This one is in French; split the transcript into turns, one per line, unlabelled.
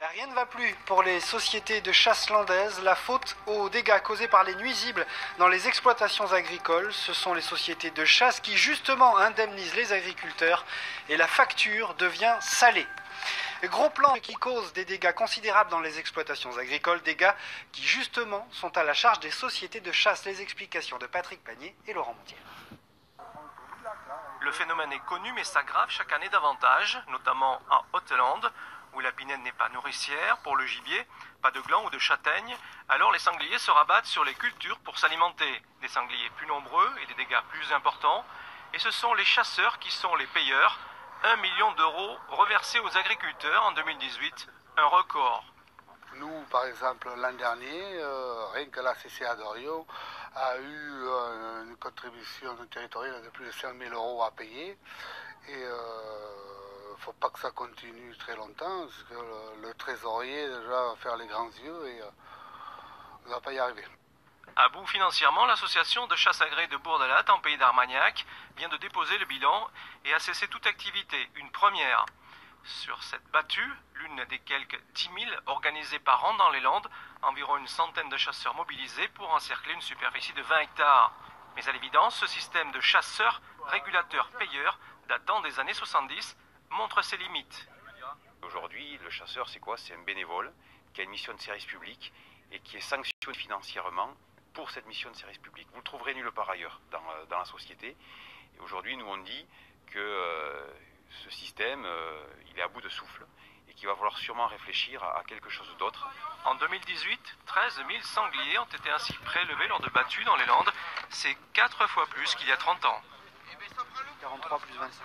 Rien ne va plus pour les sociétés de chasse landaises. La faute aux dégâts causés par les nuisibles dans les exploitations agricoles, ce sont les sociétés de chasse qui justement indemnisent les agriculteurs et la facture devient salée. Gros plan qui cause des dégâts considérables dans les exploitations agricoles, dégâts qui justement sont à la charge des sociétés de chasse. Les explications de Patrick Panier et Laurent Montiel.
Le phénomène est connu mais s'aggrave chaque année davantage, notamment en Haute-Lande, où la pinède n'est pas nourricière pour le gibier, pas de glands ou de châtaignes, alors les sangliers se rabattent sur les cultures pour s'alimenter. Des sangliers plus nombreux et des dégâts plus importants, et ce sont les chasseurs qui sont les payeurs. 1 million d'euros reversés aux agriculteurs en 2018, un record.
Nous, par exemple, l'an dernier, rien que la CCA d'Orion a eu une contribution territoriale de plus de 5 000 euros à payer. Et il ne faut pas que ça continue très longtemps, parce que le trésorier déjà va faire les grands yeux et on ne va pas y arriver.
À bout financièrement, l'association de chasse agréée de Bourg-de-Latte, en pays d'Armagnac, vient de déposer le bilan et a cessé toute activité, une première. Sur cette battue, l'une des quelques 10 000 organisées par an dans les Landes, environ une centaine de chasseurs mobilisés pour encercler une superficie de 20 hectares. Mais à l'évidence, ce système de chasseurs, régulateurs, payeurs, datant des années 70, montre ses limites.
Aujourd'hui, le chasseur, c'est quoi? C'est un bénévole qui a une mission de service public et qui est sanctionné financièrement pour cette mission de service public. Vous le trouverez nulle part ailleurs dans la société. Et aujourd'hui, nous on dit que ce système, il est à bout de souffle et qu'il va falloir sûrement réfléchir à quelque chose d'autre.
En 2018, 13 000 sangliers ont été ainsi prélevés lors de battues dans les Landes. C'est 4 fois plus qu'il y a 30 ans.
43 plus 25.